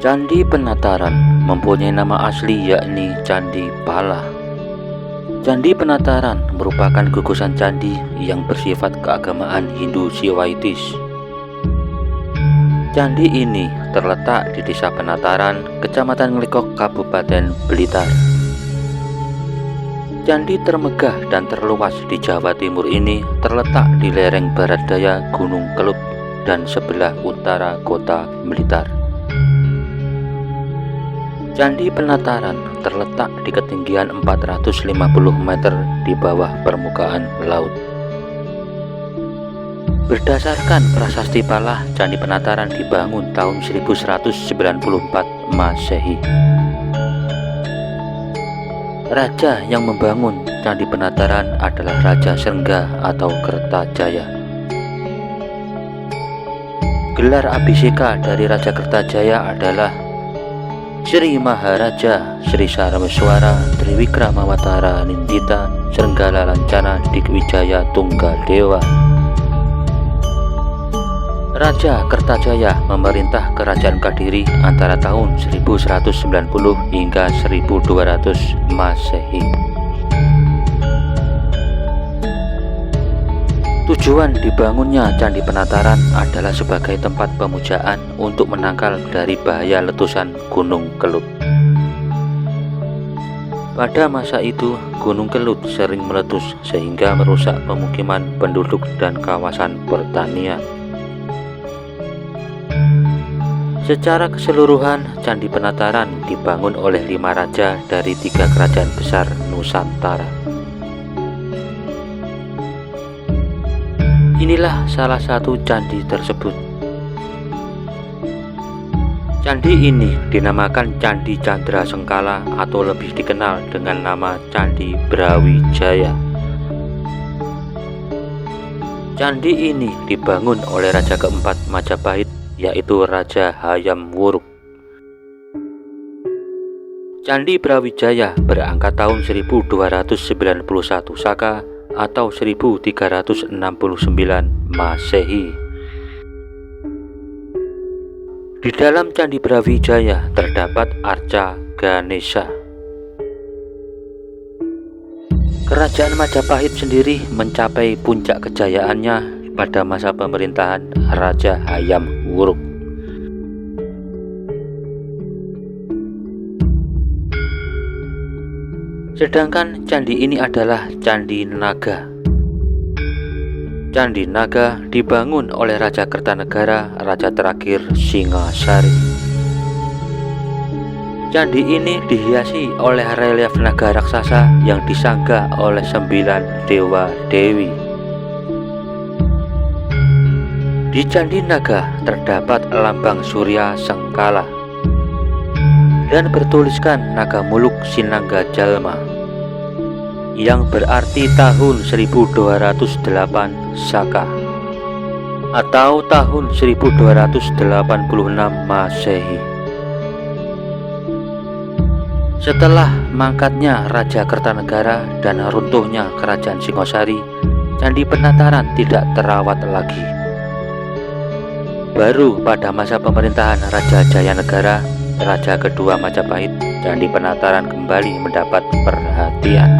Candi Penataran mempunyai nama asli yakni Candi Pala. Candi Penataran merupakan gugusan candi yang bersifat keagamaan Hindu Siwaitis. Candi ini terletak di Desa Penataran, Kecamatan Ngelikok, Kabupaten Blitar. Candi termegah dan terluas di Jawa Timur ini terletak di lereng barat daya Gunung Kelut dan sebelah utara kota Blitar. Candi Penataran terletak di ketinggian 450 meter di bawah permukaan laut. Berdasarkan prasasti Pala, Candi Penataran dibangun tahun 1194 Masehi. Raja yang membangun Candi Penataran adalah Raja Srengga atau Kertajaya. Gelar abhiseka dari Raja Kertajaya adalah Sri Maharaja Sri Sarameswara Triwikramawatara Nindita Srenggala Lancana Dikwijaya Tunggadewa. Raja Kertajaya memerintah Kerajaan Kadiri antara tahun 1190 hingga 1200 Masehi. Tujuan dibangunnya Candi Penataran adalah sebagai tempat pemujaan untuk menangkal dari bahaya letusan Gunung Kelut. Pada masa itu, Gunung Kelut sering meletus sehingga merusak pemukiman penduduk dan kawasan pertanian. Secara keseluruhan, Candi Penataran dibangun oleh 5 raja dari 3 kerajaan besar Nusantara. Inilah salah satu candi tersebut. Candi ini dinamakan Candi Candra Sengkala atau lebih dikenal dengan nama Candi Brawijaya. Candi ini dibangun oleh raja keempat Majapahit, yaitu Raja Hayam Wuruk. Candi Brawijaya berangkat tahun 1291 Saka atau 1369 Masehi. Di dalam Candi Brawijaya terdapat arca Ganesha. Kerajaan Majapahit sendiri mencapai puncak kejayaannya pada masa pemerintahan Raja Hayam Wuruk. Sedangkan candi ini adalah Candi Naga. Candi Naga dibangun oleh Raja Kertanegara, raja terakhir Singasari. Candi ini dihiasi oleh relief naga raksasa yang disangga oleh 9 dewa dewi. Di Candi Naga terdapat lambang Surya Sengkala dan bertuliskan Naga Muluk Sinangga Jalma, yang berarti tahun 1208 Saka atau tahun 1286 Masehi. Setelah mangkatnya Raja Kertanegara dan runtuhnya Kerajaan Singosari, Candi Penataran tidak terawat lagi. Baru pada masa pemerintahan Raja Jayanegara, Raja kedua Majapahit, Candi Penataran kembali mendapat perhatian.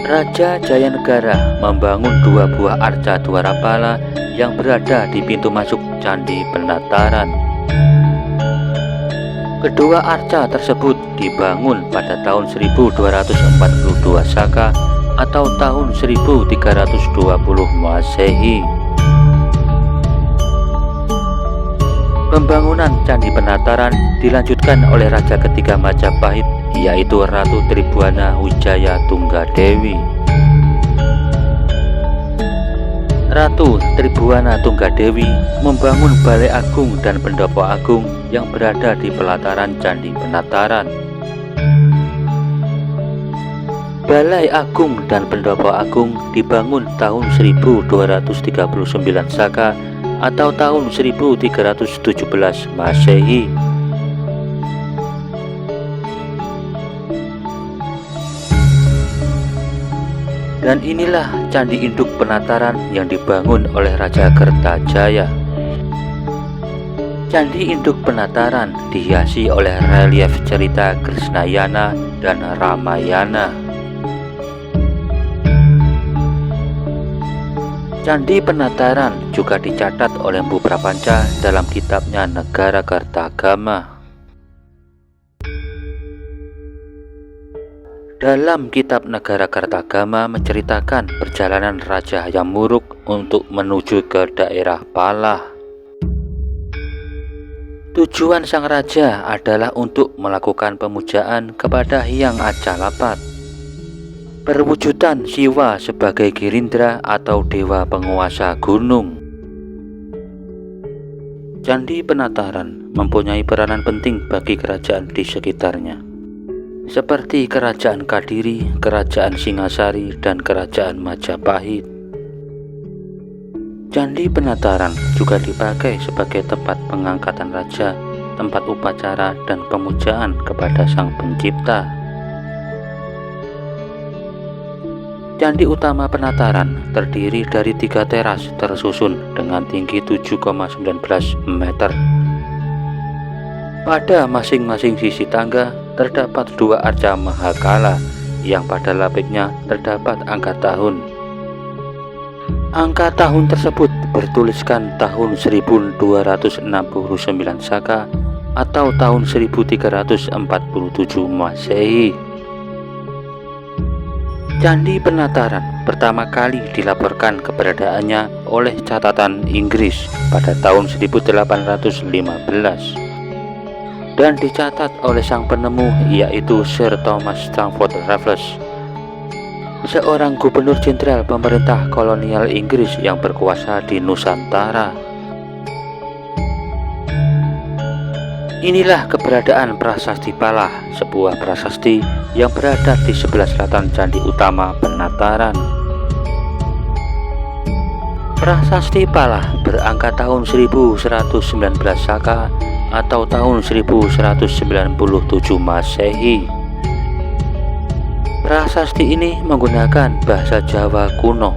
Raja Jayanegara membangun 2 buah arca Dwarapala yang berada di pintu masuk Candi Penataran. Kedua arca tersebut dibangun pada tahun 1242 Saka atau tahun 1320 Masehi. Pembangunan Candi Penataran dilanjutkan oleh Raja ketiga Majapahit, yaitu Ratu Tribhuwana Wijaya Tunggadewi. Ratu Tribhuwana Tunggadewi membangun Balai Agung dan Pendopo Agung yang berada di pelataran Candi Penataran. Balai Agung dan Pendopo Agung dibangun tahun 1239 Saka atau tahun 1317 Masehi. Dan inilah Candi Induk Penataran yang dibangun oleh Raja Kertajaya. Candi Induk Penataran dihiasi oleh relief cerita Krishnayana dan Ramayana. Candi Penataran juga dicatat oleh Mpu Prapanca dalam kitabnya Negara Kertagama. Dalam kitab Negara Kertagama menceritakan perjalanan Raja Hayam Wuruk untuk menuju ke daerah Pala. Tujuan sang raja adalah untuk melakukan pemujaan kepada Hyang Acalapat, perwujudan Siwa sebagai Girindra atau dewa penguasa gunung. Candi Penataran mempunyai peranan penting bagi kerajaan di sekitarnya, seperti Kerajaan Kadiri, Kerajaan Singasari, dan Kerajaan Majapahit. Candi Penataran juga dipakai sebagai tempat pengangkatan raja, tempat upacara dan pemujaan kepada Sang Pencipta. Candi utama Penataran terdiri dari 3 teras tersusun dengan tinggi 7,19 meter. Pada masing-masing sisi tangga terdapat 2 arca mahakala yang pada lapiknya terdapat angka tahun. Angka tahun tersebut bertuliskan tahun 1269 Saka atau tahun 1347 Masehi. Candi Penataran pertama kali dilaporkan keberadaannya oleh catatan Inggris pada tahun 1815 dan dicatat oleh sang penemu, yaitu Sir Thomas Stamford Raffles, seorang gubernur jenderal pemerintah kolonial Inggris yang berkuasa di Nusantara. Inilah keberadaan Prasasti Pala, sebuah prasasti yang berada di sebelah selatan Candi Utama Penataran. Prasasti Pala berangka tahun 1119 Saka atau tahun 1197 Masehi. Prasasti ini menggunakan bahasa Jawa kuno.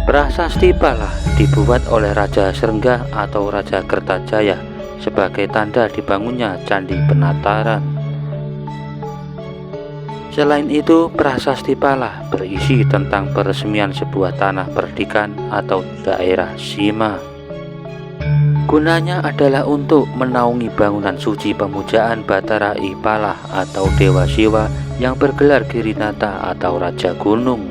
Prasasti Pala dibuat oleh Raja Srengga atau Raja Kertajaya sebagai tanda dibangunnya Candi Penataran. Selain itu, Prasasti Pala berisi tentang peresmian sebuah tanah perdikan atau daerah Sima. Gunanya adalah untuk menaungi bangunan suci pemujaan Batara Ipala atau Dewa Siwa yang bergelar Girinata atau Raja Gunung.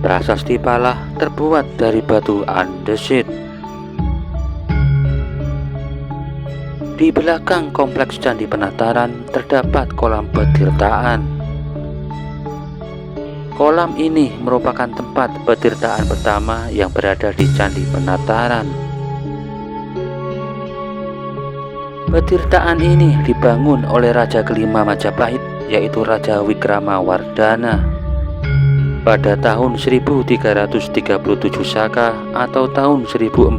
Prasasti Pala terbuat dari batu andesit. Di belakang kompleks Candi Penataran terdapat kolam petirtaan. Kolam ini merupakan tempat petirtaan pertama yang berada di Candi Penataran. Petirtaan ini dibangun oleh Raja kelima Majapahit, yaitu Raja Wikramawardhana, pada tahun 1337 Saka atau tahun 1415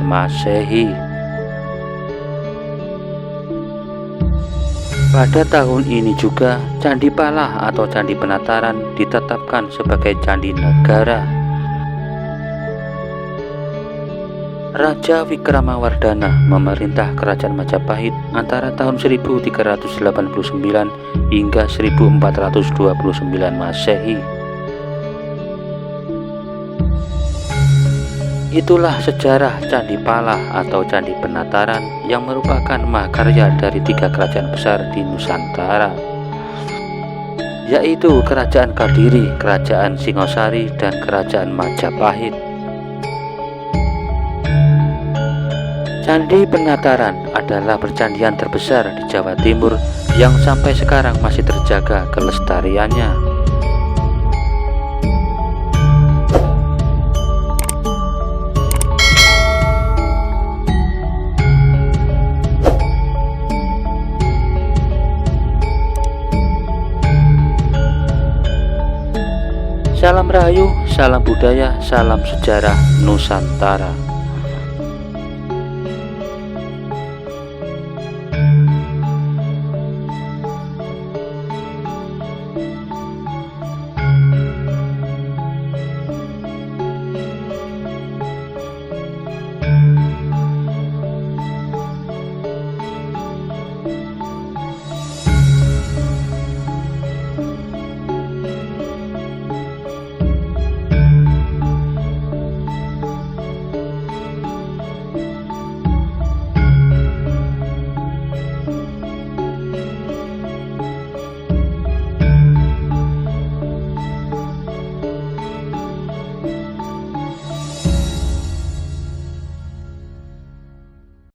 Masehi. Pada tahun ini juga Candi Pala atau Candi Penataran ditetapkan sebagai Candi Negara. Raja Wikramawardhana memerintah Kerajaan Majapahit antara tahun 1389 hingga 1429 Masehi. Itulah sejarah Candi Pala atau Candi Penataran yang merupakan mahakarya dari 3 kerajaan besar di Nusantara, yaitu Kerajaan Kadiri, Kerajaan Singasari, dan Kerajaan Majapahit. Candi Penataran adalah percandian terbesar di Jawa Timur yang sampai sekarang masih terjaga kelestariannya. Salam Rahayu, salam budaya, salam sejarah Nusantara.